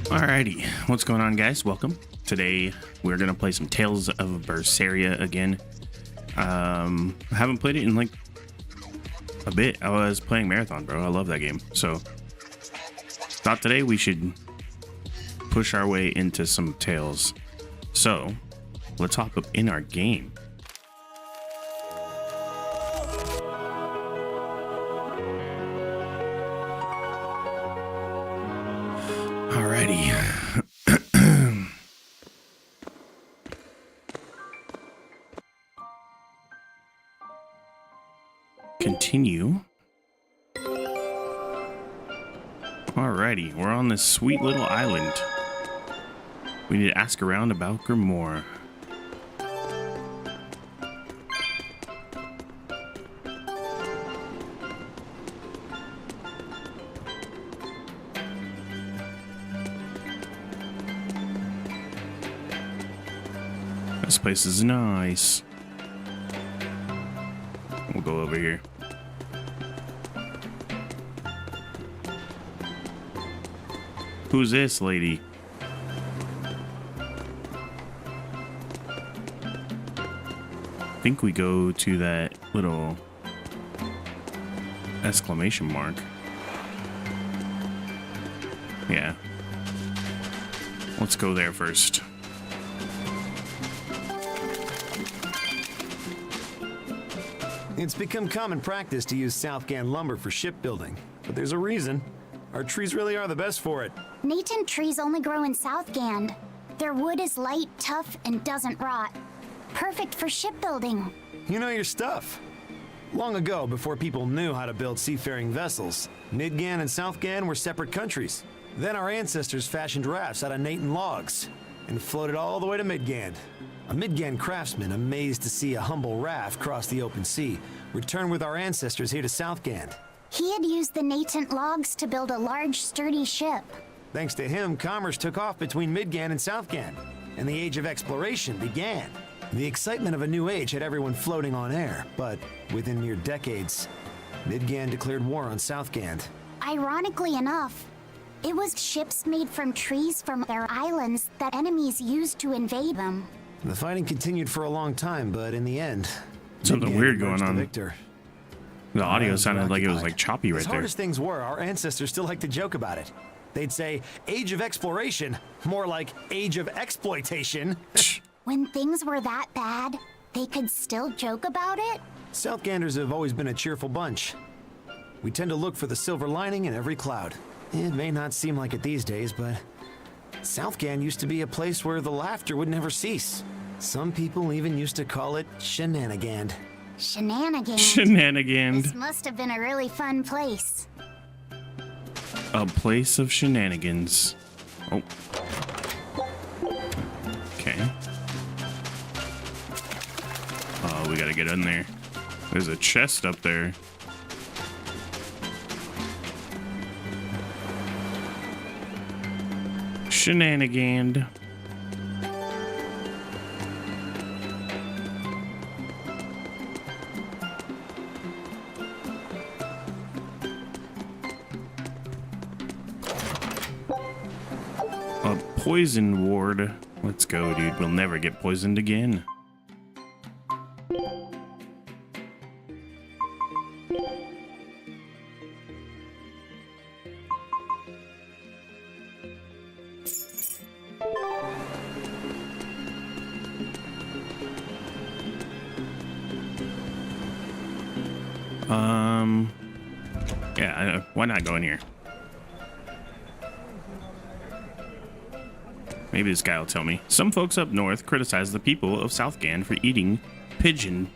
Alrighty, what's going on, guys? Welcome. Today we're gonna play some Tales of Berseria again. I haven't played it in like a bit. I was playing Marathon, bro. I love that game. So thought today we should push our way into some Tales. So let's hop up in our game. Alrighty. Continue. Alrighty, we're on this sweet little island. We need to ask around about Grimoire. This place is nice. We'll go over here. Who's this lady? I think we go to that little exclamation mark. Yeah. Let's go there first. It's become common practice to use Southgan lumber for shipbuilding, but there's a reason. Our trees really are the best for it. Natant trees only grow in Southgand. Their wood is light, tough, and doesn't rot. Perfect for shipbuilding. You know your stuff. Long ago, before people knew how to build seafaring vessels, Midgan and Southgan were separate countries. Then our ancestors fashioned rafts out of Natant logs and floated all the way to Midgand. A Midgand craftsman, amazed to see a humble raft cross the open sea, returned with our ancestors here to Southgand. He had used the Natant logs to build a large, sturdy ship. Thanks to him, commerce took off between Midgand and Southgand, and the age of exploration began. The excitement of a new age had everyone floating on air, but within mere decades, Midgand declared war on Southgand. Ironically enough, it was ships made from trees from their islands that enemies used to invade them. The fighting continued for a long time, but in the end, Something Midgand weird going emerged the on. victor. The audio sounded like it was like choppy right As there. hard as things were, our ancestors still like to joke about it. They'd say, age of exploration, more like age of exploitation. When things were that bad, they could still joke about it? Southganders have always been a cheerful bunch. We tend to look for the silver lining in every cloud. It may not seem like it these days, but Southgand used to be a place where the laughter would never cease. Some people even used to call it Shenanigans. Shenanigans. Shenanigans. This must have been a really fun place. A place of shenanigans. Oh. Okay. Oh, we gotta get in there. There's a chest up there. Shenanigans. A poison ward. Let's go, dude. We'll never get poisoned again. Yeah, why not go in here? Maybe this guy will tell me. Some folks up north criticize the people of Southgan for eating pigeon.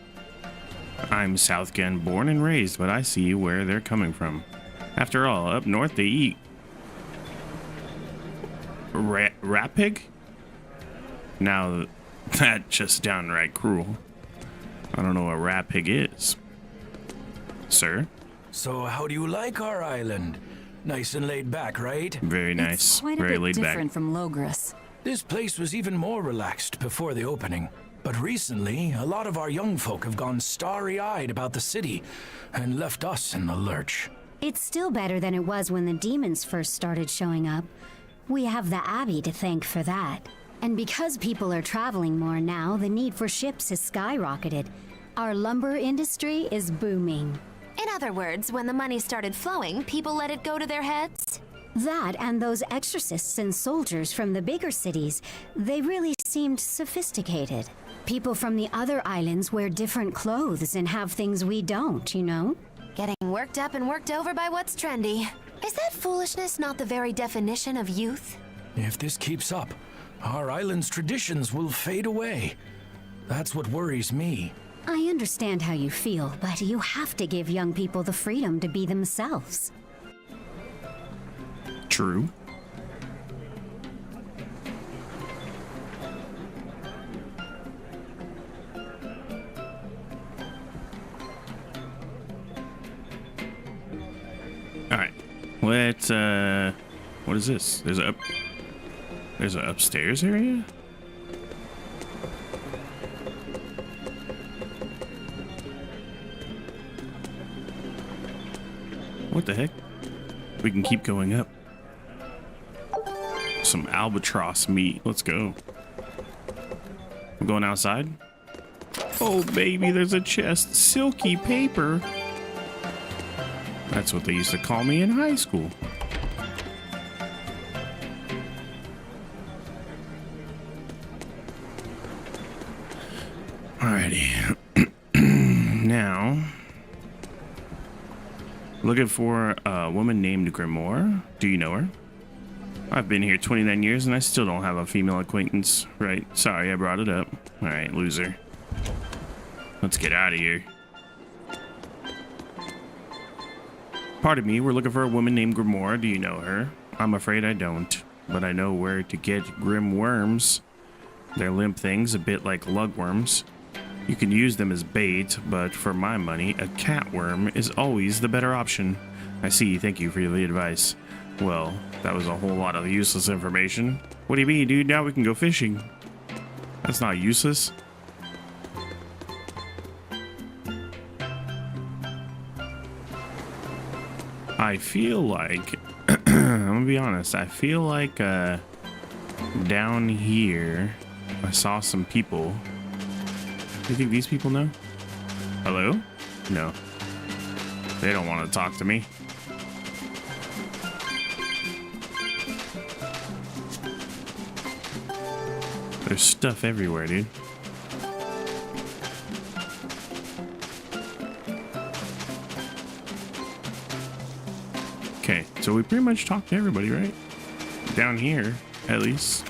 I'm Southgan born and raised, but I see where they're coming from. After all, up north they eat rat pig? Now, that's just downright cruel. I don't know what rat pig is. Sir? So how do you like our island? Nice and laid back, right? Very nice. It's quite a Very bit laid different back. from Logris. This place was even more relaxed before the opening. But recently, a lot of our young folk have gone starry-eyed about the city and left us in the lurch. It's still better than it was when the demons first started showing up. We have the Abbey to thank for that. And because people are traveling more now, the need for ships has skyrocketed. Our lumber industry is booming. In other words, when the money started flowing, people let it go to their heads? That and those exorcists and soldiers from the bigger cities, they really seemed sophisticated. People from the other islands wear different clothes and have things we don't, you know? Getting worked up and worked over by what's trendy. Is that foolishness not the very definition of youth? If this keeps up, our island's traditions will fade away. That's what worries me. I understand how you feel, but you have to give young people the freedom to be themselves. True. Alright. Let's what is this? There's an upstairs area? What the heck? We can keep going up. Some albatross meat. Let's go. I'm going outside. Oh, baby, there's a chest. Silky paper. That's what they used to call me in high school. Alrighty. Now, looking for a woman named Grimoire. Do you know her? I've been here 29 years and I still don't have a female acquaintance. Right, sorry I brought it up. Alright, loser. Let's get out of here. Pardon me, we're looking for a woman named Grimoire. Do you know her? I'm afraid I don't, but I know where to get grim worms. They're limp things, a bit like lugworms. You can use them as bait, but for my money, a catworm is always the better option. I see, thank you for the advice. Well, that was a whole lot of useless information. What do you mean, dude? Now we can go fishing. That's not useless. I feel like, I'm gonna be honest, I feel like down here, I saw some people. Do you think these people know? Hello? No. They don't want to talk to me. There's stuff everywhere, dude. Okay, so we pretty much talked to everybody, right? Down here, at least.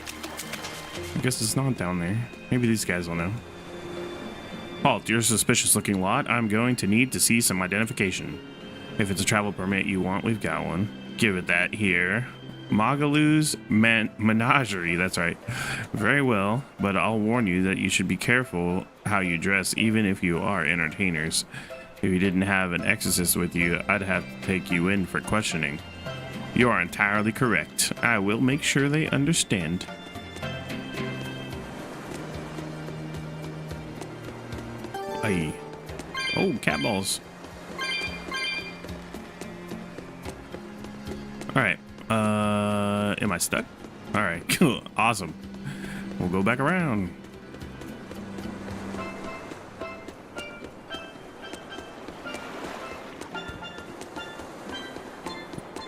I guess it's not down there. Maybe these guys will know. Halt, you're a suspicious looking lot. I'm going to need to see some identification. If it's a travel permit you want, we've got one. Give it that here. Magalu's Menagerie, that's right. Very well, but I'll warn you that you should be careful how you dress, even if you are entertainers. If you didn't have an exorcist with you, I'd have to take you in for questioning. You are entirely correct. I will make sure they understand. Aye. Oh, cat balls. Alright. Am I stuck? Alright, cool. Awesome. We'll go back around.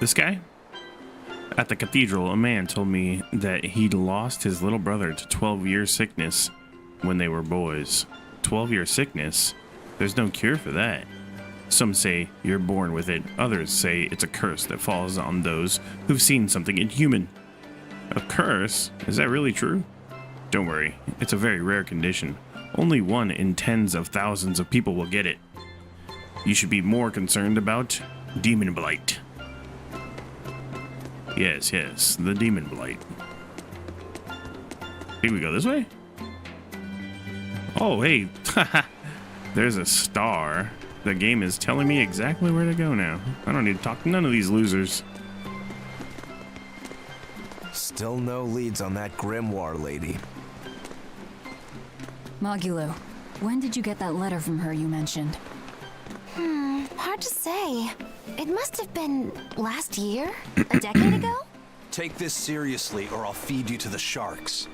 This guy? At the cathedral, a man told me that he'd lost his little brother to 12-year sickness when they were boys. 12-year sickness? There's no cure for that. Some say you're born with it. Others say it's a curse that falls on those who've seen something inhuman. A curse? Is that really true? Don't worry, it's a very rare condition. Only 1 in tens of thousands of people will get it. You should be more concerned about demon blight. Yes, yes, the demon blight. Here we go this way? Oh, hey. There's a star. The game is telling me exactly where to go now. I don't need to talk to none of these losers. Still no leads on that grimoire lady. Magulu, when did you get that letter from her you mentioned? Hard to say. It must have been last year? A decade ago? Take this seriously or I'll feed you to the sharks.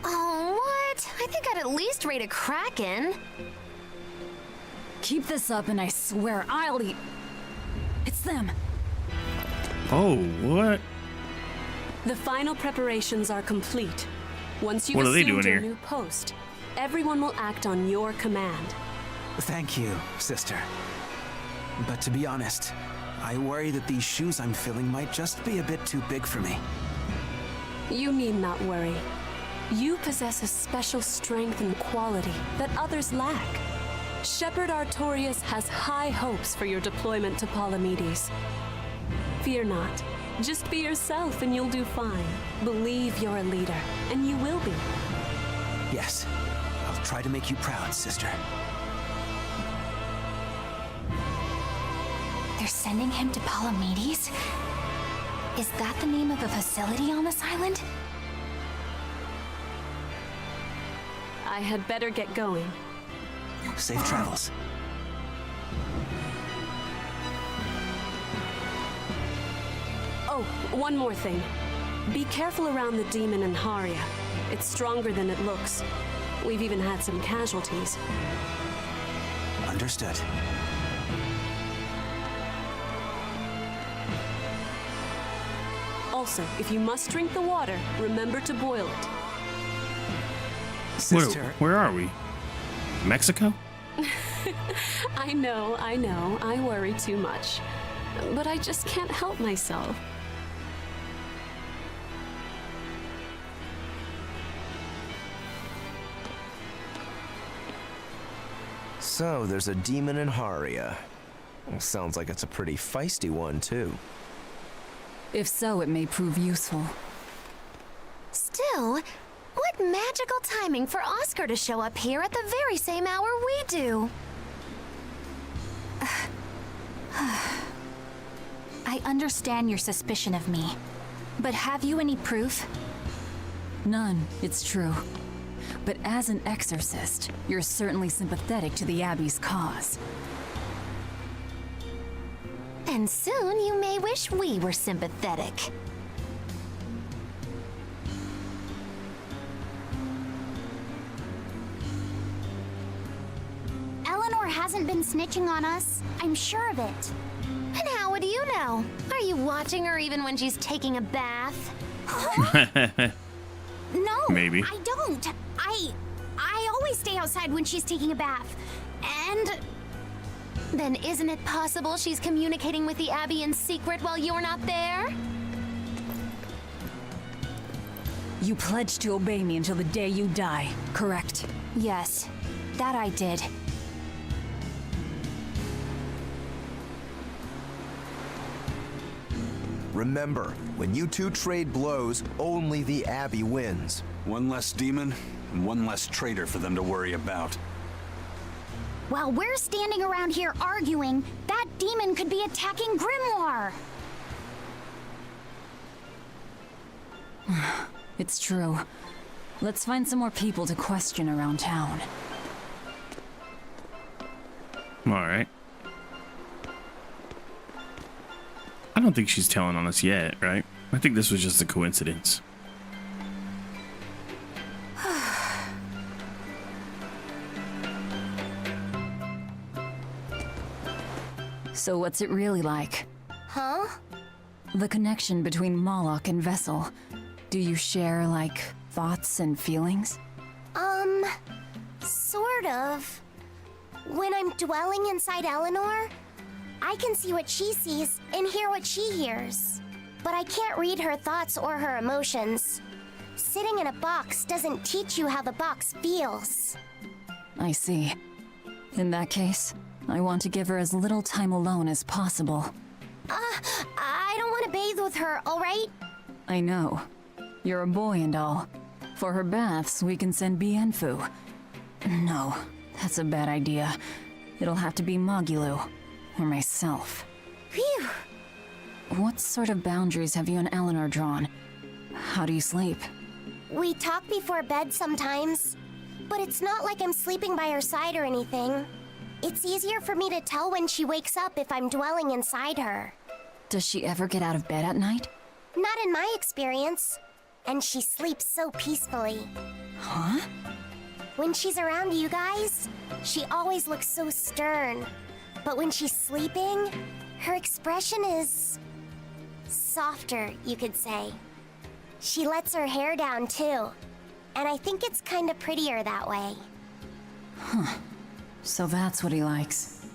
Oh, what? I think I'd at least rate a kraken. Keep this up and I swear I'll eat. It's them. Oh, what? The final preparations are complete. Once you've What are they doing assumed your here? new post, everyone will act on your command. Thank you, sister. But to be honest, I worry that these shoes I'm filling might just be a bit too big for me. You need not worry. You possess a special strength and quality that others lack. Shepherd Artorias has high hopes for your deployment to Palamedes. Fear not. Just be yourself and you'll do fine. Believe you're a leader, and you will be. Yes, I'll try to make you proud, sister. They're sending him to Palamedes? Is that the name of a facility on this island? I had better get going. Safe travels. Oh, one more thing. Be careful around the demon in Haria. It's stronger than it looks. We've even had some casualties. Understood. Also, if you must drink the water, remember to boil it. Sister, Where are we? Mexico? I know, I worry too much. But I just can't help myself. So, there's a demon in Haria. Sounds like it's a pretty feisty one, too. If so, it may prove useful. Still, what magical timing for Oscar to show up here at the very same hour we do. I understand your suspicion of me, but have you any proof? None, it's true. But as an exorcist, you're certainly sympathetic to the Abbey's cause. And soon you may wish we were sympathetic. Eleanor hasn't been snitching on us. I'm sure of it. And how would you know? Are you watching her even when she's taking a bath? No, Maybe. I don't. I always stay outside when she's taking a bath. And Then isn't it possible she's communicating with the Abbey in secret while you're not there? You pledged to obey me until the day you die, correct? yes, that I did. Remember, when you two trade blows, only the Abbey wins. One less demon, and one less traitor for them to worry about. While we're standing around here arguing, that demon could be attacking Grimoire. It's true. Let's find some more people to question around town. Alright. I don't think she's telling on us yet, right? I think this was just a coincidence. So what's it really like? Huh? The connection between Moloch and Vessel. Do you share, like, thoughts and feelings? Sort of. When I'm dwelling inside Eleanor, I can see what she sees and hear what she hears. But I can't read her thoughts or her emotions. Sitting in a box doesn't teach you how the box feels. I see. In that case, I want to give her as little time alone as possible. I don't want to bathe with her, alright? I know. You're a boy and all. For her baths, we can send Bienfu. No, that's a bad idea. It'll have to be Magulu, or myself. Phew! What sort of boundaries have you and Eleanor drawn? How do you sleep? We talk before bed sometimes, but it's not like I'm sleeping by her side or anything. It's easier for me to tell when she wakes up if I'm dwelling inside her. Does she ever get out of bed at night? Not in my experience. And she sleeps so peacefully. Huh? When she's around you guys, she always looks so stern. But when she's sleeping, her expression is softer, you could say. She lets her hair down too. And I think it's kind of prettier that way. Huh. So that's what he likes.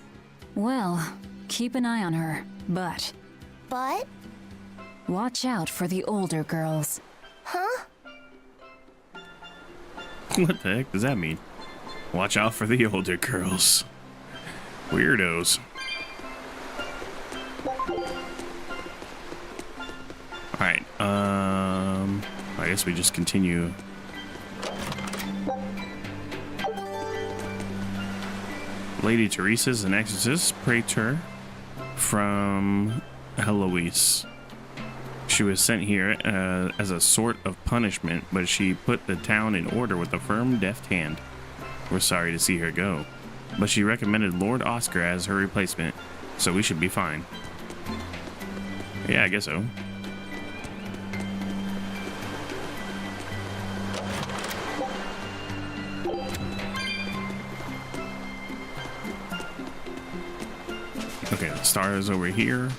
Well, keep an eye on her, but... But? Watch out for the older girls. Huh? What the heck does that mean? Watch out for the older girls. Weirdos. Alright, I guess we just continue. Lady Teresa's an exorcist praetor from Heloise. She was sent here as a sort of punishment, but she put the town in order with a firm, deft hand. We're sorry to see her go, but she recommended Lord Oscar as her replacement, so we should be fine. Yeah, I guess so. Okay, the star is over here.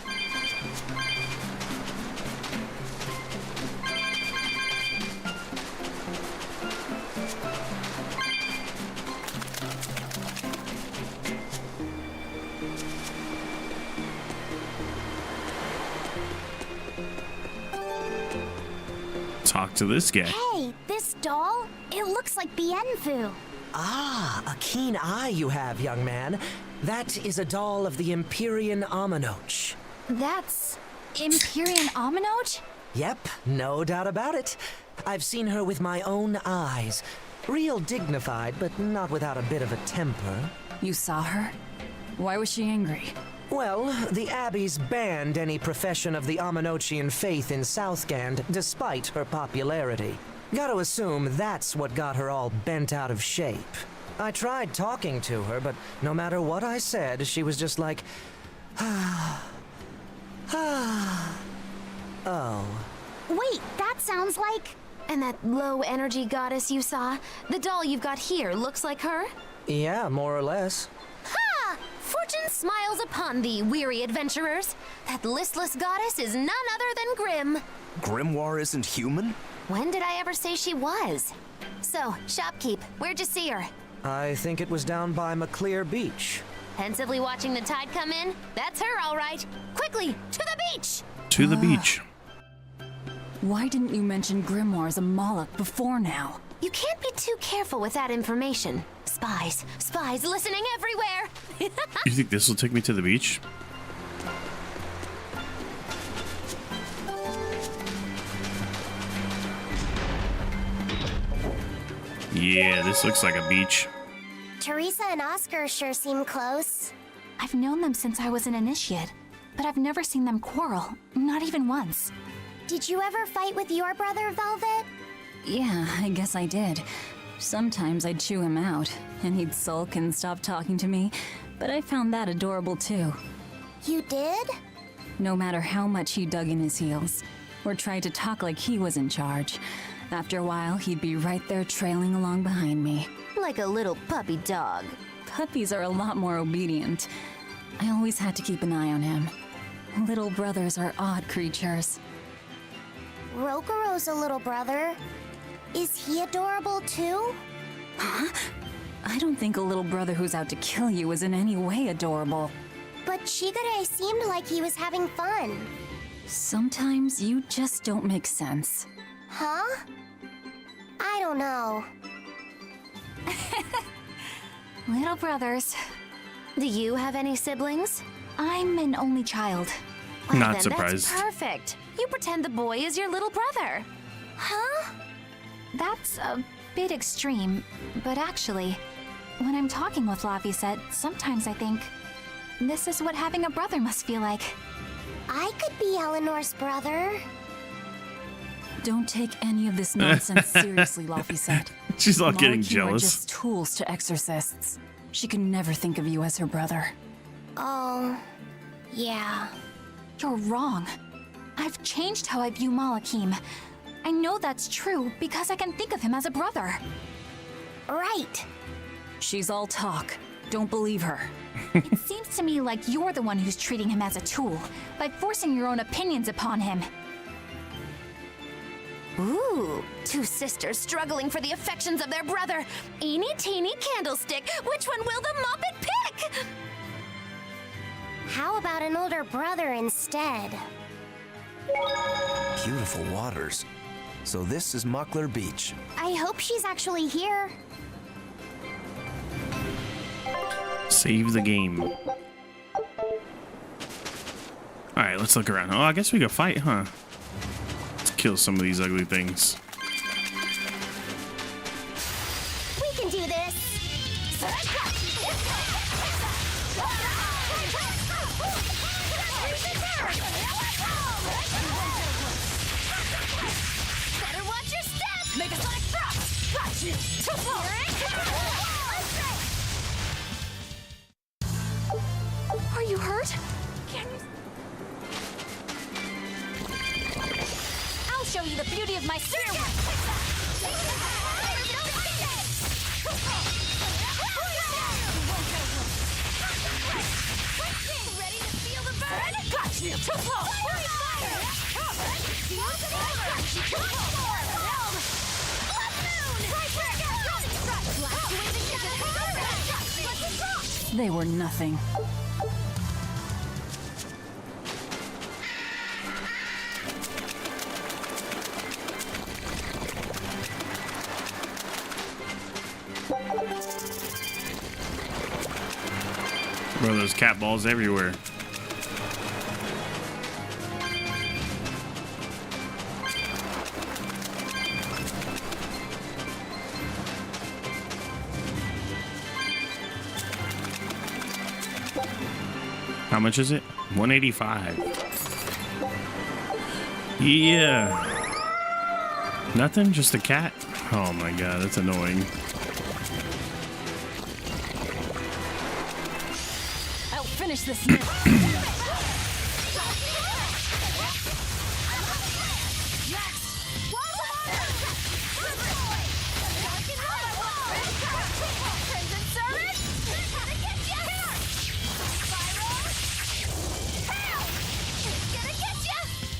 Talk to this guy. Hey, this doll? It looks like Bienfu. Ah, a keen eye you have, young man. That is a doll of the Empyrean Aminoch. That's... Empyrean Aminoch? Yep, no doubt about it. I've seen her with my own eyes. Real dignified, but not without a bit of a temper. You saw her? Why was she angry? Well, the Abbeys banned any profession of the Aminochian faith in Southgand, despite her popularity. Gotta assume that's what got her all bent out of shape. I tried talking to her, but no matter what I said, she was just like, oh. Wait, that sounds like... And that low-energy goddess you saw? The doll you've got here looks like her? Yeah, more or less. Ha! Fortune smiles upon thee, weary adventurers. That listless goddess is none other than Grim. Grimoire isn't human? When did I ever say she was? So, shopkeep, where'd you see her? I think it was down by McClear Beach. Pensively watching the tide come in? That's her, all right. Quickly, to the beach! To the beach. Why didn't you mention Grimoire as a Moloch before now? You can't be too careful with that information. Spies, spies listening everywhere! You think this will take me to the beach? Yeah, this looks like a beach. Teresa and Oscar sure seem close. I've known them since I was an initiate, but I've never seen them quarrel, not even once. Did you ever fight with your brother, Velvet? Yeah, I guess I did. Sometimes I'd chew him out, and he'd sulk and stop talking to me, but I found that adorable too. You did? No matter how much he dug in his heels, or tried to talk like he was in charge, after a while he'd be right there trailing along behind me. Like a little puppy dog. Puppies are a lot more obedient. I always had to keep an eye on him. Little brothers are odd creatures. Rokuro's a little brother. Is he adorable too? Huh? I don't think a little brother who's out to kill you is in any way adorable. But Shigure seemed like he was having fun. Sometimes you just don't make sense. Huh? I don't know. Little brothers. Do you have any siblings? I'm an only child. Well, Not then surprised. That's perfect. You pretend the boy is your little brother. Huh? That's a bit extreme, but actually, when I'm talking with Laphicet, sometimes I think this is what having a brother must feel like. I could be Eleanor's brother. Don't take any of this nonsense seriously, Laphicet. She's all getting Molecule are jealous. just tools to exorcists. She can never think of you as her brother. Oh, yeah. You're wrong. I've changed how I view Malakim. I know that's true because I can think of him as a brother. Right. She's all talk. Don't believe her. It seems to me like you're the one who's treating him as a tool by forcing your own opinions upon him. Ooh, two sisters struggling for the affections of their brother. Eeny teeny candlestick, which one will the Muppet pick? How about an older brother instead? Beautiful waters. So this is Muckler Beach. I hope she's actually here. Save the game. Alright, let's look around. Oh, I guess we could fight, huh? Let's kill some of these ugly things. We can do this. Better watch your step! Make a sonic drop! Got you! Too slow! Are you hurt? Can you... I'll show you the beauty of my stairway! Ready to feel the burn? Got you! Too slow! They were nothing. Bro, there's cat balls everywhere. How much is it? 185. Yeah. Nothing? Just a cat? Oh my god, that's annoying. I'll finish this now.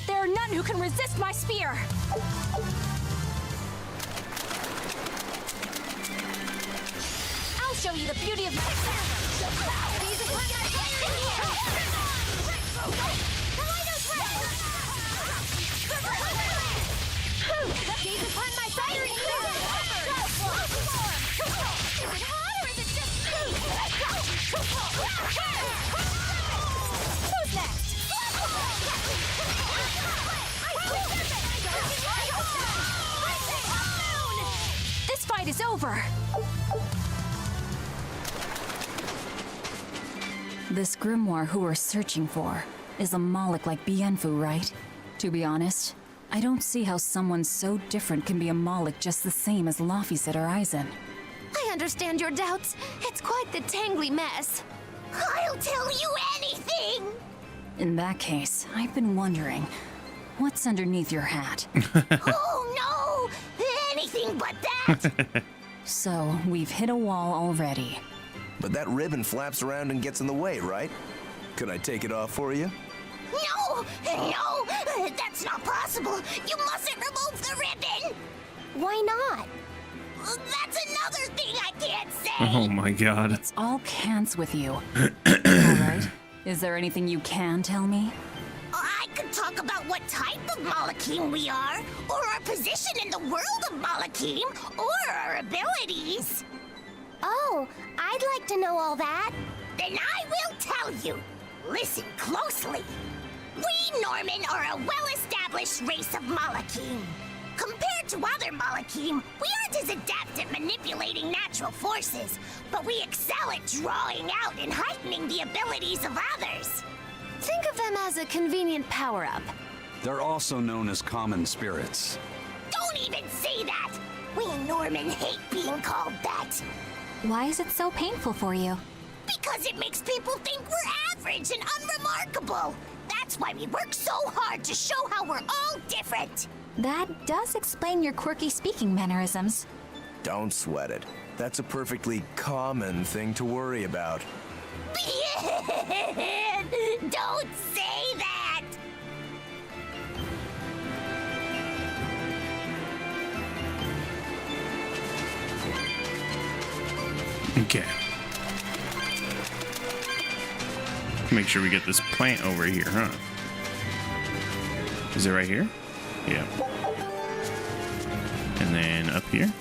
There are none who can resist my spear! I'll show you the beauty of my... Gaze upon my fiery Is it hot or is it just me? Who's next? This fight is over! This grimoire who we're searching for is a Moloch like Bienfu, right? To be honest, I don't see how someone so different can be a Moloch just the same as Laphicet or Eisen. I understand your doubts. It's quite the tangly mess. I'll tell you anything! In that case, I've been wondering, what's underneath your hat? Oh no! Anything but that! So, we've hit a wall already. But that ribbon flaps around and gets in the way, right? Could I take it off for you? No! No! That's not possible! You mustn't remove the ribbon! Why not? That's another thing I can't say! Oh my god. It's all cants with you. Alright. Is there anything you can tell me? I could talk about what type of Malachim we are, or our position in the world of Malachim, or our abilities. Oh, I'd like to know all that. Then I will tell you. Listen closely. We Norman are a well-established race of Malachim. Compared to other Malachim, we aren't as adept at manipulating natural forces, but we excel at drawing out and heightening the abilities of others. Think of them as a convenient power-up. They're also known as common spirits. Don't even say that! We Norman hate being called that. Why is it so painful for you? Because it makes people think we're average and unremarkable. That's why we work so hard to show how we're all different. That does explain your quirky speaking mannerisms. Don't sweat it. That's a perfectly common thing to worry about. Don't say that! Okay. Make sure we get this plant over here, huh? Is it right here? Yeah. And then up here.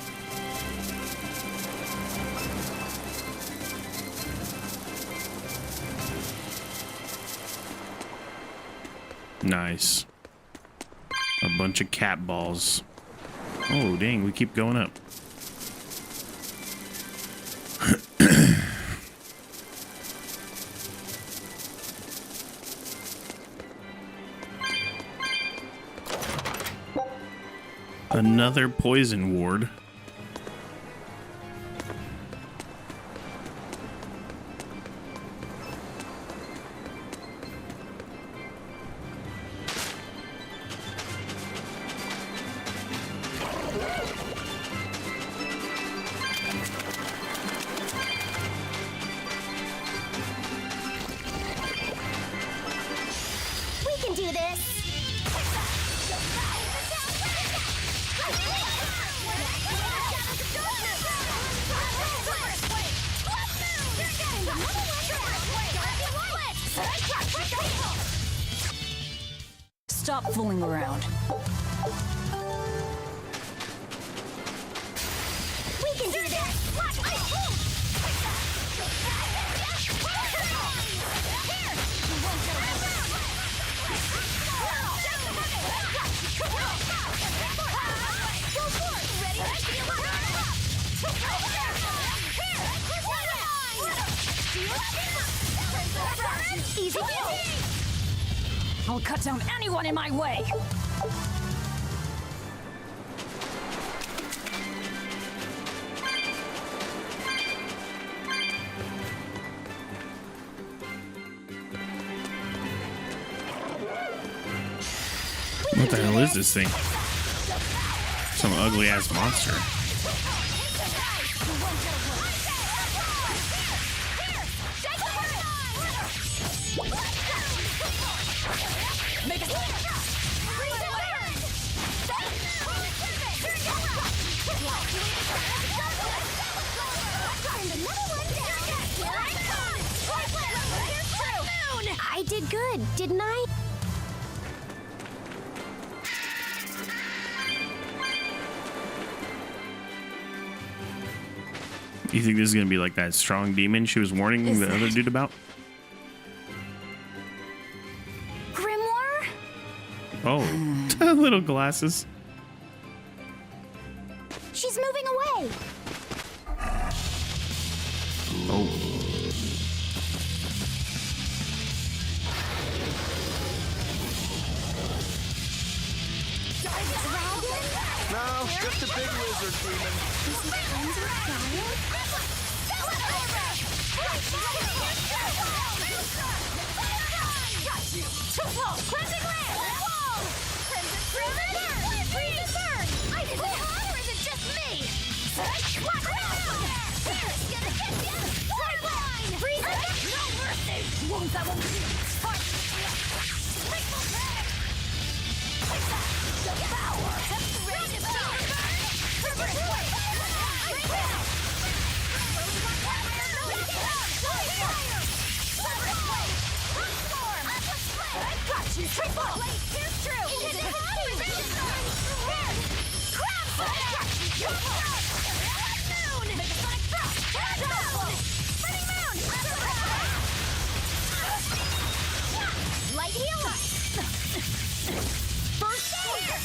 Nice. A bunch of cat balls. Oh, dang, we keep going up. Another poison ward. We can do this! Stop fooling around. We can do this! Easy peasy! I'll cut down anyone in my way! What the hell is this thing? Some ugly ass monster. I did good, didn't I? You think this is gonna be like that strong demon she was warning the other dude about? Grimoire? Oh, little glasses. She's moving away. Oh. No, just a big lizard demon. Is he friends with Giant? Crimson Ray! Whoa! Crimson Burn! Crimson Burn! I did it! Or is it just me? Watch out! Here's gonna hit you! Hard line! Freeze it! No mercy! Won't that one be? Fight! Triple Red! Devour! Ready to burn! Reverse way! Triple! Here's true! Is it Here! Crab fire! Moon! Make a sonic drop! Down! Spinning moon! Light heal! Burst here!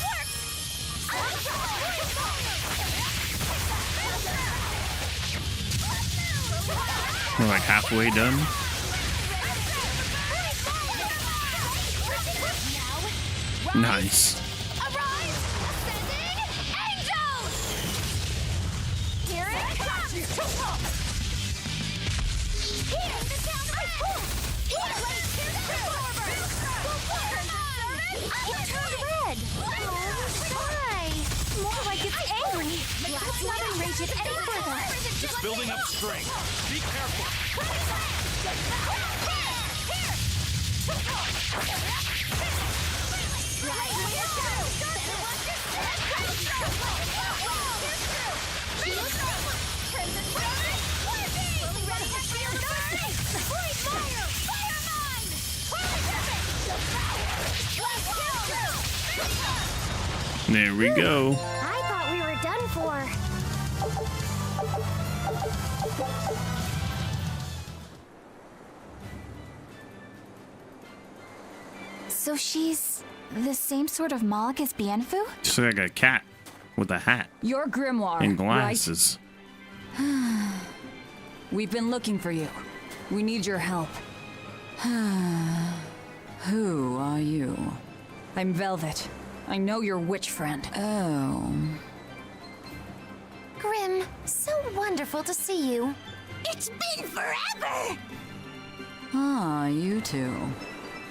We're like halfway done. Nice. Arise! Ascending angels! Here it comes! Here! The sound of Here! It turned red! Why? More like it's angry! Let's not enrage it any further! It's building up strength. Be careful. There we go. I thought we were done for. So she's the same sort of Moloch as Bienfu? Just like a cat with a hat Your grimoire, and glasses. right? We've been looking for you. We need your help. Who are you? I'm Velvet. I know your witch friend. Oh. Grim, so wonderful to see you. It's been forever! Ah, you two.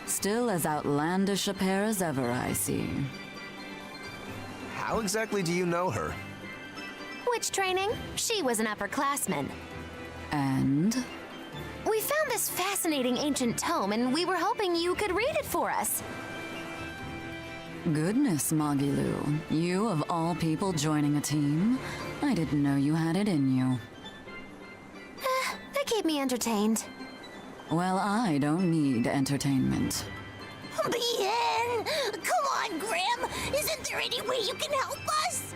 Still as outlandish a pair as ever, I see. How exactly do you know her? Witch training? She was an upperclassman. And? We found this fascinating ancient tome, and we were hoping you could read it for us. Goodness, Magilu. You, of all people, joining a team? I didn't know you had it in you. That keep me entertained. Well, I don't need entertainment. Bien! Come on, Grim! Isn't there any way you can help us?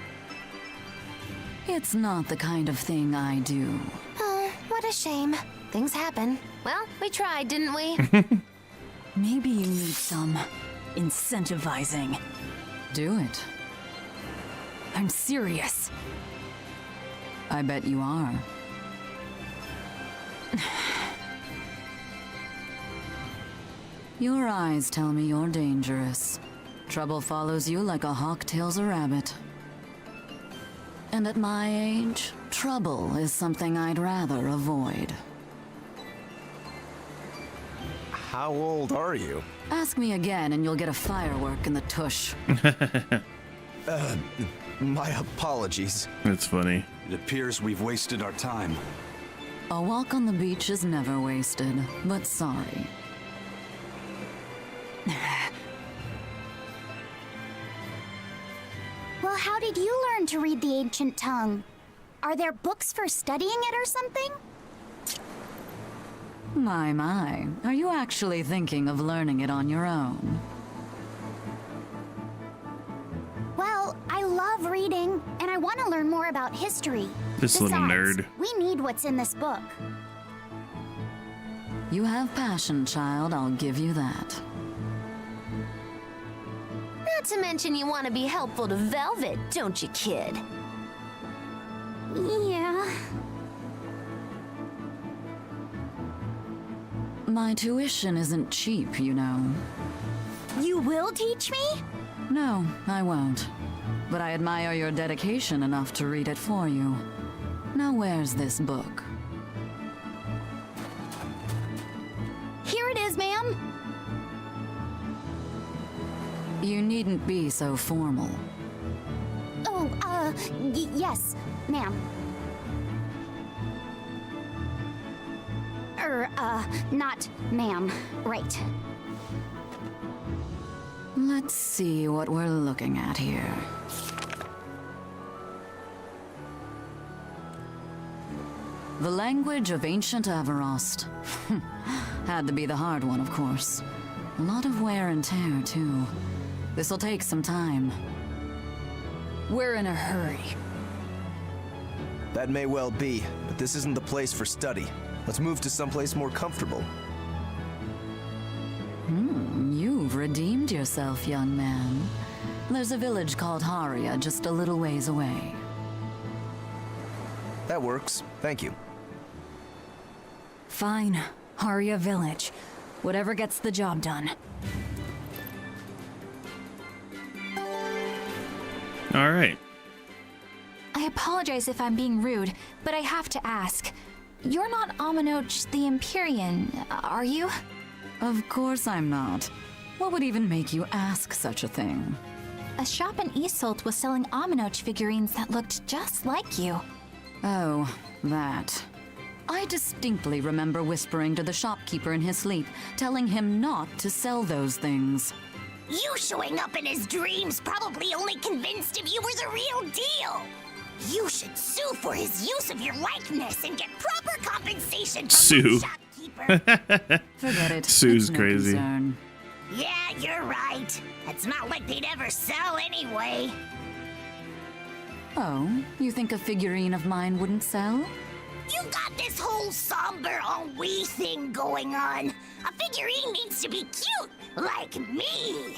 It's not the kind of thing I do. Oh, what a shame. Things happen. Well, we tried, didn't we? Maybe you need some incentivizing. Do it. I'm serious. I bet you are. Your eyes tell me you're dangerous. Trouble follows you like a hawk tails a rabbit. And at my age, trouble is something I'd rather avoid. How old are you? Ask me again and you'll get a firework in the tush. My apologies. That's funny. It appears we've wasted our time. A walk on the beach is never wasted, but sorry. Well, how did you learn to read the ancient tongue? Are there books for studying it or something? My. Are you actually thinking of learning it on your own? Well, I love reading, and I want to learn more about history. This little Besides, nerd. we need what's in this book. You have passion, child, I'll give you that. Not to mention you want to be helpful to Velvet, don't you, kid? Yeah. My tuition isn't cheap, you know. You will teach me? No, I won't. but I admire your dedication enough to read it for you. Now where's this book? Here it is, ma'am. You needn't be so formal. Oh, yes, ma'am. Not ma'am. Right. Let's see what we're looking at here. The language of ancient Averost. Had to be the hard one, of course. A lot of wear and tear, too. This'll take some time. We're in a hurry. That may well be, but this isn't the place for study. Let's move to someplace more comfortable. You've redeemed yourself, young man. There's a village called Haria just a little ways away. That works. Thank you. Fine. Haria Village. Whatever gets the job done. All right. I apologize if I'm being rude, but I have to ask. You're not Aminoch the Empyrean, are you? Of course I'm not. What would even make you ask such a thing? A shop in Isolt was selling Aminoch figurines that looked just like you. Oh, that. I distinctly remember whispering to the shopkeeper in his sleep, telling him not to sell those things. You showing up in his dreams probably only convinced him you were the real deal. You should sue for his use of your likeness and get proper compensation from Sue. the shopkeeper. Forget it. Sue's It's no crazy. concern. Yeah, you're right. It's not like they'd ever sell anyway. Oh, you think a figurine of mine wouldn't sell? You got this whole somber ennui thing going on. A figurine needs to be cute, like me.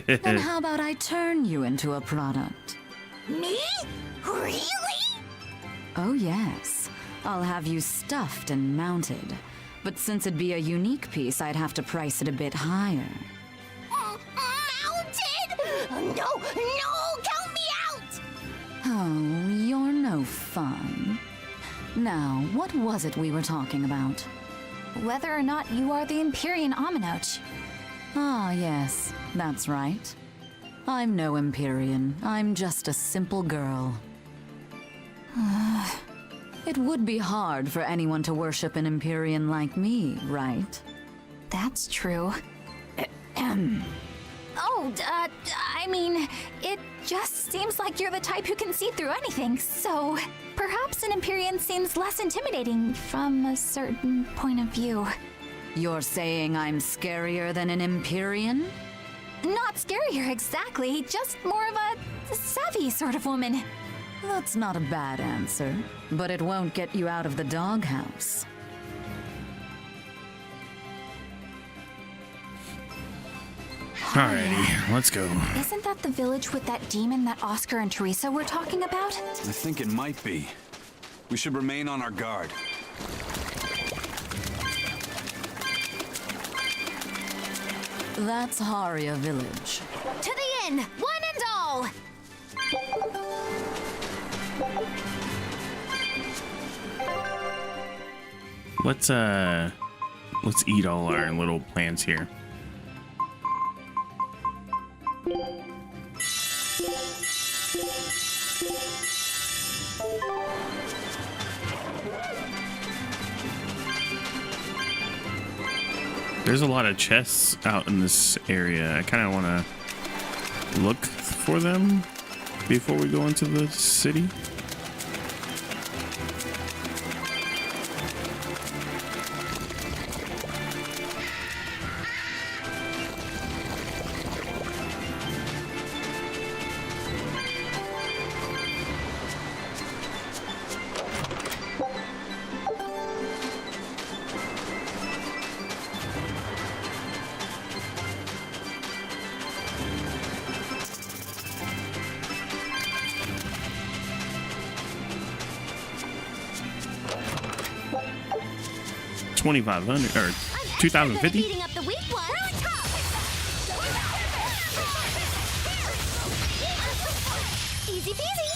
Then how about I turn you into a product? Me? Really? Oh yes. I'll have you stuffed and mounted. But since it'd be a unique piece, I'd have to price it a bit higher. Mounted? No, count me out! Oh, you're no fun. Now, what was it we were talking about? Whether or not you are the Empyrean Aminoch. Ah, yes, that's right. I'm no Empyrean. I'm just a simple girl. It would be hard for anyone to worship an Empyrean like me, right? That's true. I mean, it just seems like you're the type who can see through anything, so perhaps an Empyrean seems less intimidating from a certain point of view. You're saying I'm scarier than an Empyrean? Not scarier exactly, just more of a savvy sort of woman. That's not a bad answer, but it won't get you out of the doghouse. Alrighty, let's go. Isn't that the village with that demon that Oscar and Teresa were talking about? I think it might be. We should remain on our guard. That's Haria Village. To the inn, one and all. Let's eat all our little plants here. There's a lot of chests out in this area. I kind of want to look for them before we go into the city. $2,500 or $2,050. Beating up the weak one. Easy peasy.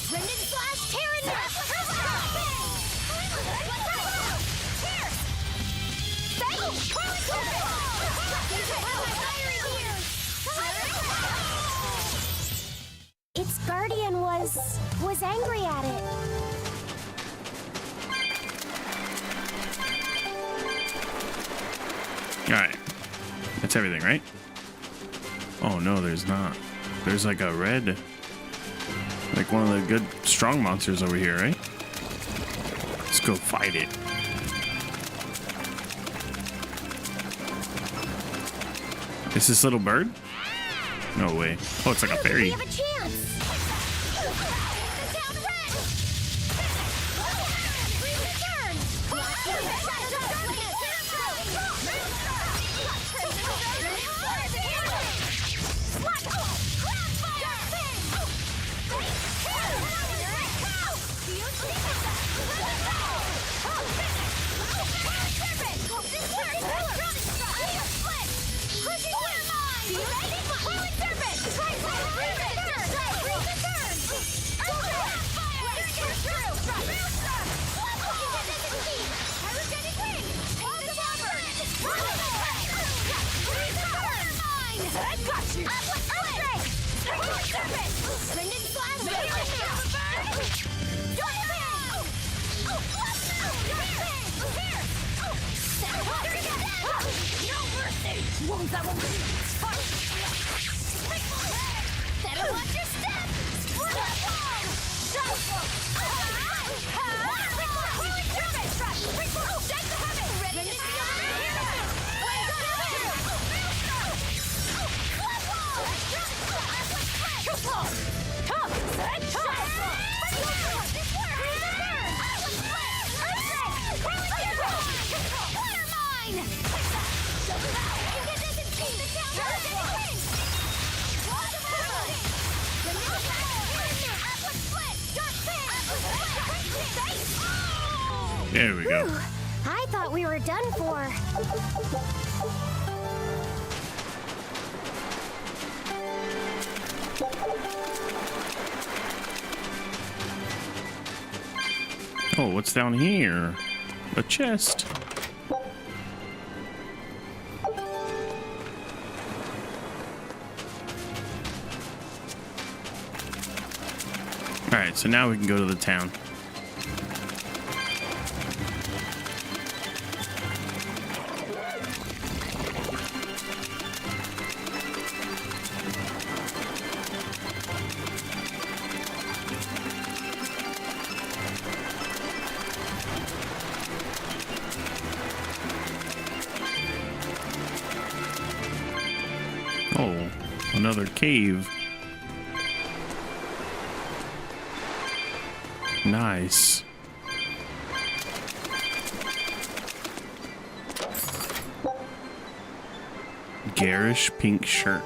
Rendon slash Terran. Its guardian was angry at it. Alright. That's everything, right? Oh no, there's not. There's like a red... Like one of the good strong monsters over here, right? Let's go fight it. Is this little bird? No way. Oh, it's like a fairy. We have a chance. Better watch your step! There we go. I thought we were done for. Oh, what's down here? A chest. Alright, so now we can go to the town. Oh, another cave. Nice. Garish pink shirt.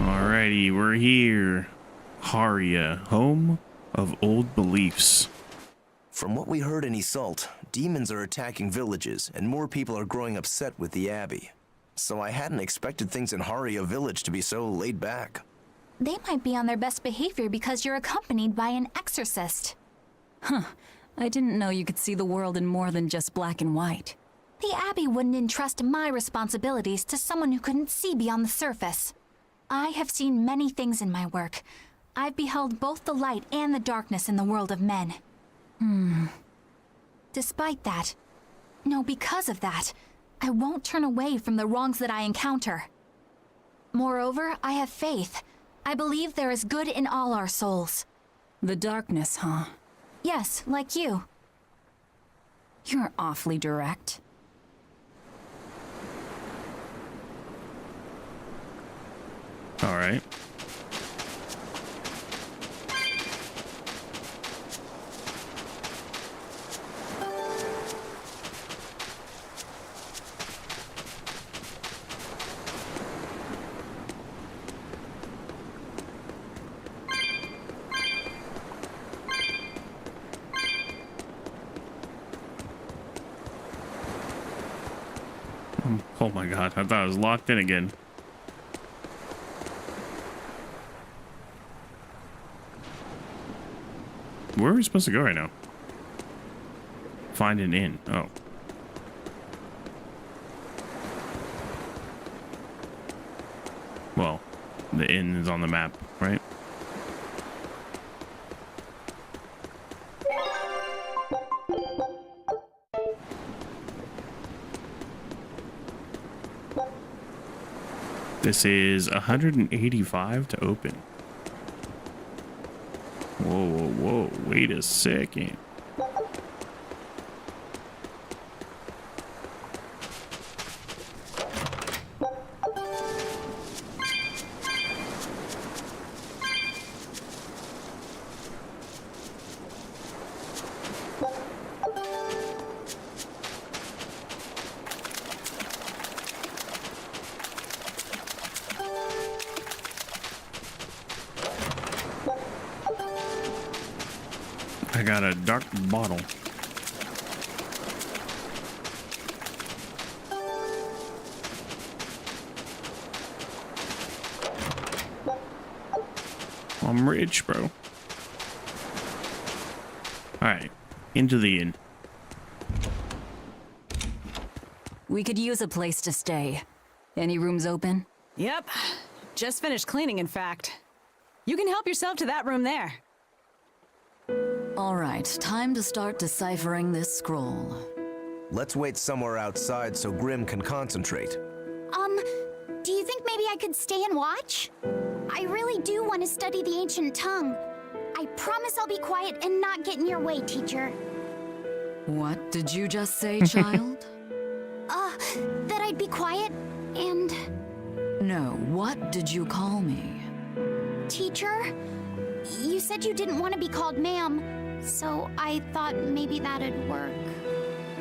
Alrighty, we're here. Haria, home of old beliefs. From what we heard in Iseult, demons are attacking villages, and more people are growing upset with the Abbey. So I hadn't expected things in Haria village to be so laid back. They might be on their best behavior because you're accompanied by an exorcist. Huh. I didn't know you could see the world in more than just black and white. The Abbey wouldn't entrust my responsibilities to someone who couldn't see beyond the surface. I have seen many things in my work. I've beheld both the light and the darkness in the world of men. Despite that, no, because of that, I won't turn away from the wrongs that I encounter. Moreover, I have faith. I believe there is good in all our souls. The darkness, huh? Yes, like you. You're awfully direct. All right. Oh my god, I thought I was locked in again. Where are we supposed to go right now? Find an inn. Oh. Well, the inn is on the map, right? This is 185 to open. Whoa, whoa, whoa. Wait a second. I got a dark bottle. I'm rich, bro. Alright, into the inn. We could use a place to stay. Any rooms open? Yep. Just finished cleaning, in fact. You can help yourself to that room there. All right, time to start deciphering this scroll. Let's wait somewhere outside so Grim can concentrate. Do you think maybe I could stay and watch? I really do want to study the ancient tongue. I promise I'll be quiet and not get in your way, teacher. What did you just say, child? That I'd be quiet and... No, what did you call me? Teacher? You said you didn't want to be called ma'am, so I thought maybe that'd work.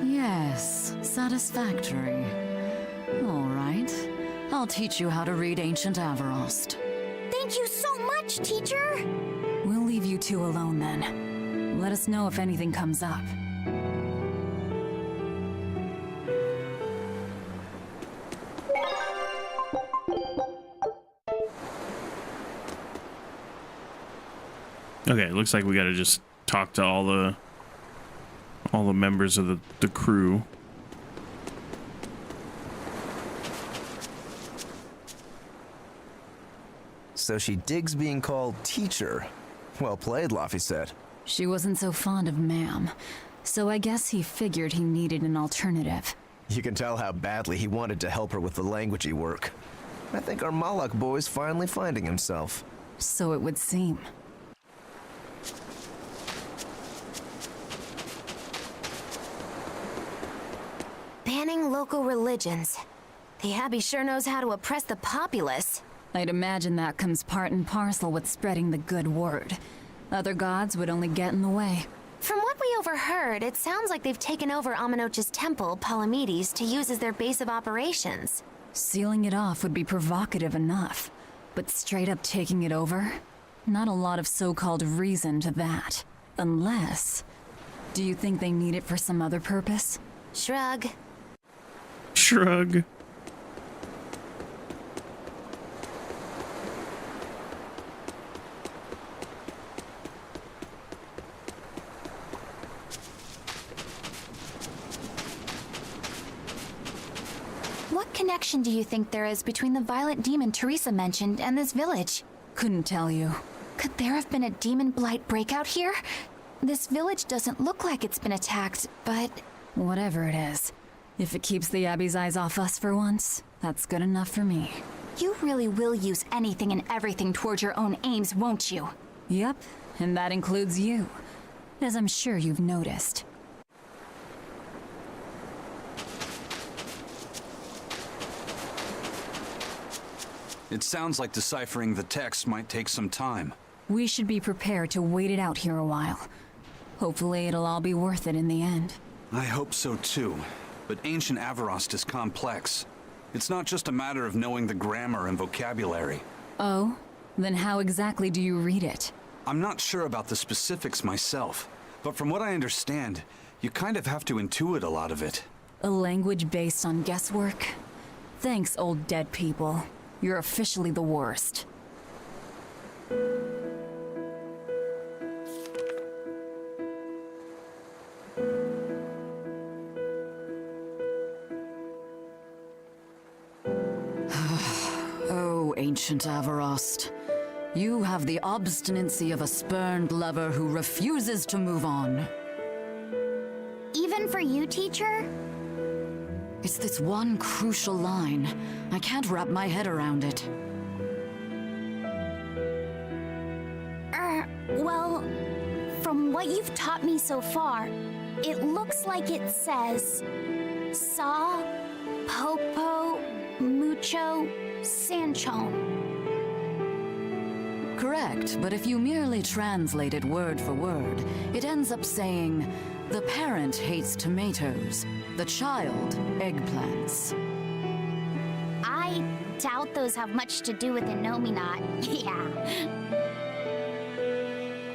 Yes, satisfactory. All right, I'll teach you how to read Ancient Avarost. Thank you so much, teacher! We'll leave you two alone then. Let us know if anything comes up. Okay, it looks like we gotta just talk to all the members of the crew. So she digs being called teacher. Well played, Laphicet. She wasn't so fond of ma'am, so I guess he figured he needed an alternative. You can tell how badly he wanted to help her with the languagey work. I think our Malak boy's finally finding himself. So it would seem. Banning local religions. The Abbey sure knows how to oppress the populace. I'd imagine that comes part and parcel with spreading the good word. Other gods would only get in the way. From what we overheard, it sounds like they've taken over Amenoch's temple, Palamedes, to use as their base of operations. Sealing it off would be provocative enough, but straight up taking it over? Not a lot of so-called reason to that. Unless... Do you think they need it for some other purpose? Shrug. Shrug. What connection do you think there is between the violet demon Teresa mentioned and this village? Couldn't tell you. Could there have been a demon blight breakout here? This village doesn't look like it's been attacked, but... Whatever it is. If it keeps the Abbey's eyes off us for once, that's good enough for me. You really will use anything and everything towards your own aims, won't you? Yep, and that includes you. As I'm sure you've noticed. It sounds like deciphering the text might take some time. We should be prepared to wait it out here a while. Hopefully it'll all be worth it in the end. I hope so too, but ancient Avarost is complex. It's not just a matter of knowing the grammar and vocabulary. Oh? Then how exactly do you read it? I'm not sure about the specifics myself, but from what I understand, you kind of have to intuit a lot of it. A language based on guesswork? Thanks, old dead people. You're officially the worst. Oh, ancient Avarost. You have the obstinacy of a spurned lover who refuses to move on. Even for you, teacher? It's this one crucial line. I can't wrap my head around it. Well, from what you've taught me so far, it looks like it says Saw, Popo, Mucho, Sanchon. Correct, but if you merely translate it word for word, it ends up saying, the parent hates tomatoes, the child eggplants. I doubt those have much to do with Innominat. Yeah.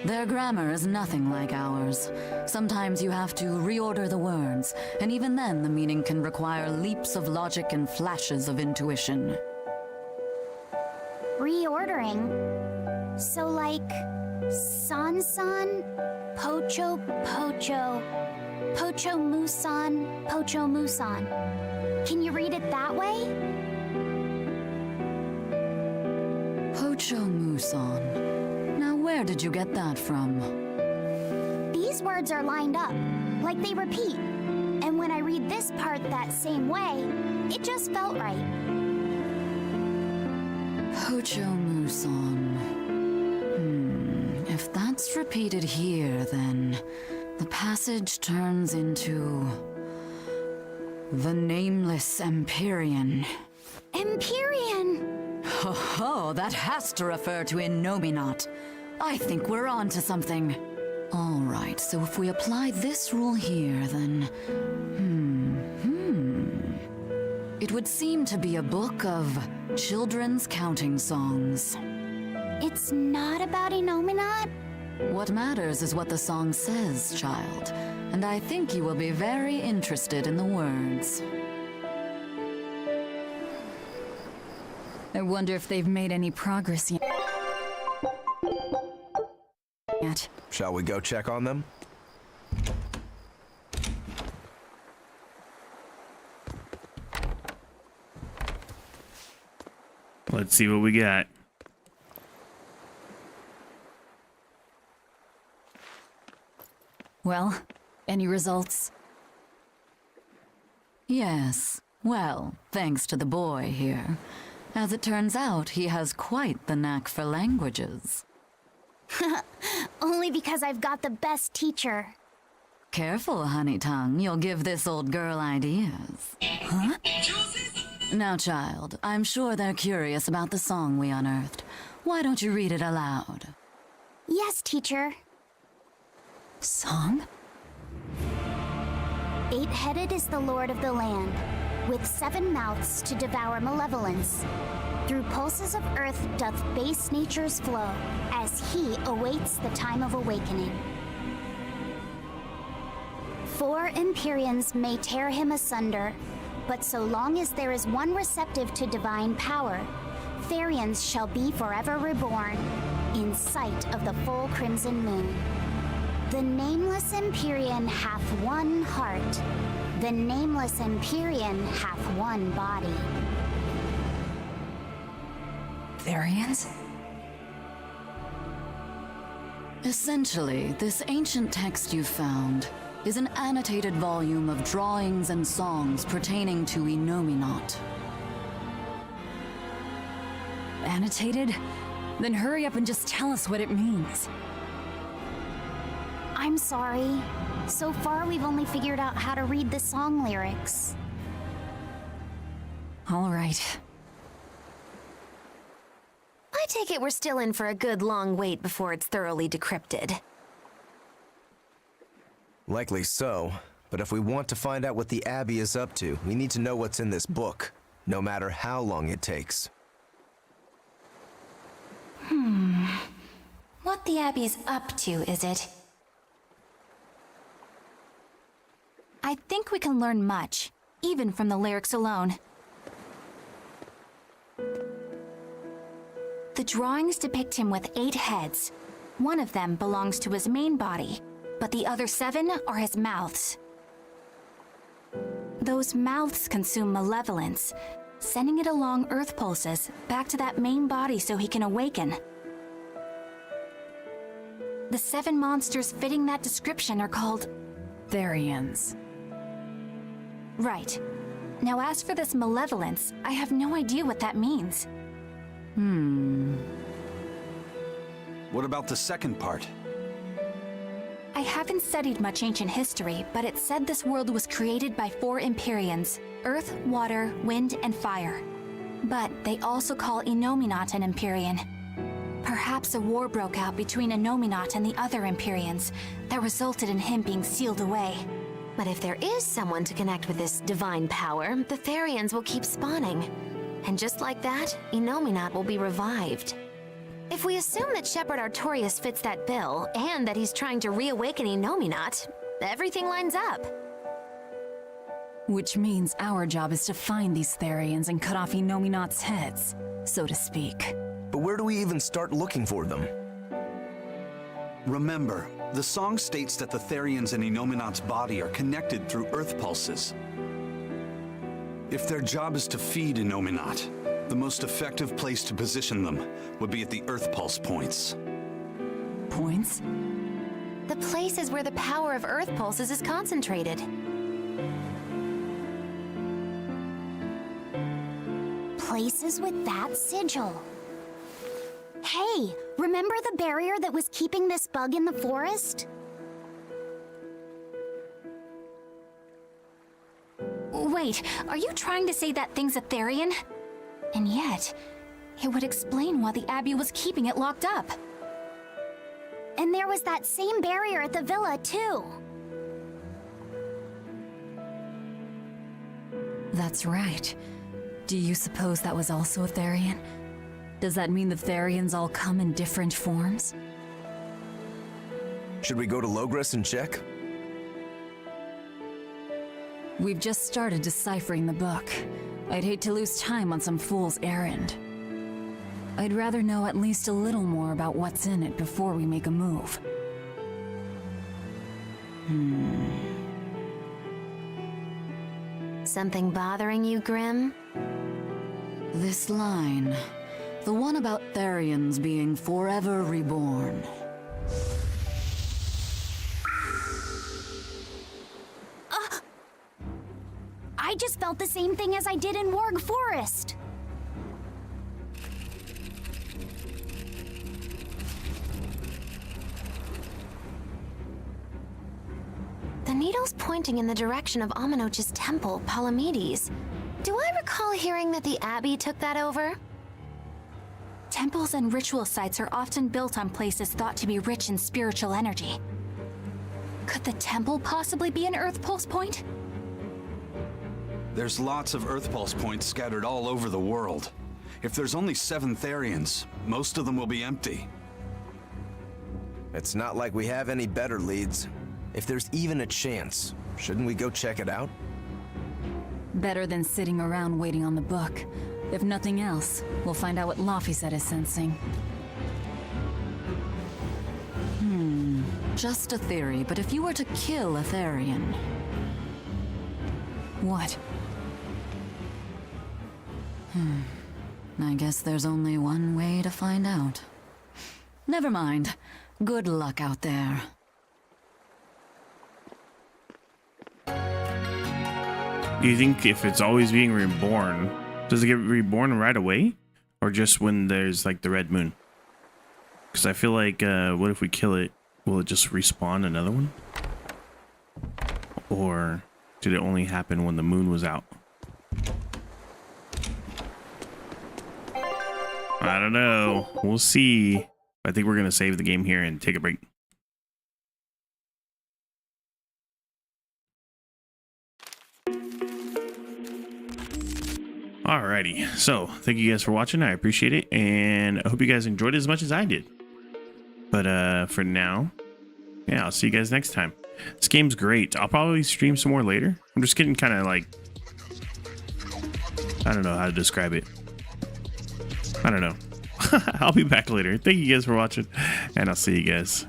Their grammar is nothing like ours. Sometimes you have to reorder the words, and even then the meaning can require leaps of logic and flashes of intuition. Reordering? So like, San-san, Pocho Pocho, Pocho Musan, Pocho Musan. Can you read it that way? Pocho Musan. Now where did you get that from? These words are lined up, like they repeat. And when I read this part that same way, it just felt right. Pocho Musan. If that's repeated here, then the passage turns into the Nameless Empyrean. Empyrean! Ho ho, that has to refer to Innominat. I think we're on to something. All right, so if we apply this rule here, then... It would seem to be a book of children's counting songs. It's not about Innominat? What matters is what the song says, child. And I think you will be very interested in the words. I wonder if they've made any progress yet. Shall we go check on them? Let's see what we got. Well, any results? Yes. Well, thanks to the boy here. As it turns out, he has quite the knack for languages. Only because I've got the best teacher. Careful, honey tongue. You'll give this old girl ideas. Huh? Now, child, I'm sure they're curious about the song we unearthed. Why don't you read it aloud? Yes, teacher. Song? 8-headed is the lord of the land, with 7 mouths to devour malevolence. Through pulses of earth doth base nature's flow, as he awaits the time of awakening. 4 Empyreans may tear him asunder, but so long as there is one receptive to divine power, Therians shall be forever reborn, in sight of the full crimson moon. The Nameless Empyrean hath one heart. The Nameless Empyrean hath one body. Therians? Essentially, this ancient text you found is an annotated volume of drawings and songs pertaining to Innominat. Annotated? Then hurry up and just tell us what it means. I'm sorry. So far, we've only figured out how to read the song lyrics. All right. I take it we're still in for a good long wait before it's thoroughly decrypted. Likely so, but if we want to find out what the Abbey is up to, we need to know what's in this book, no matter how long it takes. What the Abbey's up to, is it? I think we can learn much, even from the lyrics alone. The drawings depict him with 8 heads. One of them belongs to his main body, but the other 7 are his mouths. Those mouths consume malevolence, sending it along Earth pulses back to that main body so he can awaken. The 7 monsters fitting that description are called Therians. Right. Now as for this malevolence, I have no idea what that means. What about the second part? I haven't studied much ancient history, but it said this world was created by 4 Empyreans: Earth, Water, Wind, and Fire. But they also call Innominat an Empyrean. Perhaps a war broke out between Innominat and the other Empyreans that resulted in him being sealed away. But if there is someone to connect with this divine power, the Therians will keep spawning. And just like that, Innominat will be revived. If we assume that Shepherd Artorius fits that bill, and that he's trying to reawaken Innominat, everything lines up. Which means our job is to find these Therians and cut off Innominat's heads, so to speak. But where do we even start looking for them? Remember, the song states that the Therians in Innominat's body are connected through Earth pulses. If their job is to feed Innominat, the most effective place to position them would be at the Earth pulse points. Points? The places where the power of Earth pulses is concentrated. Places with that sigil. Hey, remember the barrier that was keeping this bug in the forest? Wait, are you trying to say that thing's a Therian? And yet, it would explain why the Abbey was keeping it locked up. And there was that same barrier at the villa, too. That's right. Do you suppose that was also a Therian? Does that mean the Therians all come in different forms? Should we go to Logres and check? We've just started deciphering the book. I'd hate to lose time on some fool's errand. I'd rather know at least a little more about what's in it before we make a move. Something bothering you, Grim? This line. The one about Therians being forever reborn. I just felt the same thing as I did in Warg Forest. The needle's pointing in the direction of Amenoch's temple, Palamedes. Do I recall hearing that the Abbey took that over? Temples and ritual sites are often built on places thought to be rich in spiritual energy. Could the temple possibly be an Earth pulse point? There's lots of Earth pulse points scattered all over the world. If there's only 7 Therians, most of them will be empty. It's not like we have any better leads. If there's even a chance, shouldn't we go check it out? Better than sitting around waiting on the book. If nothing else, we'll find out what Laphicet is sensing. Just a theory, but if you were to kill a Therian... What? I guess there's only one way to find out. Never mind. Good luck out there. Do you think if it's always being reborn, does it get reborn right away? Or just when there's like the red moon? Because I feel like, what if we kill it? Will it just respawn another one? Or did it only happen when the moon was out? I don't know. We'll see. I think we're going to save the game here and take a break. Alrighty, so thank you guys for watching. I appreciate it, and I hope you guys enjoyed it as much as I did. But for now, yeah, I'll see you guys next time. This game's great. I'll probably stream some more later. I'm just getting kind of like, I don't know how to describe it. I don't know. I'll be back later. Thank you guys for watching, and I'll see you guys.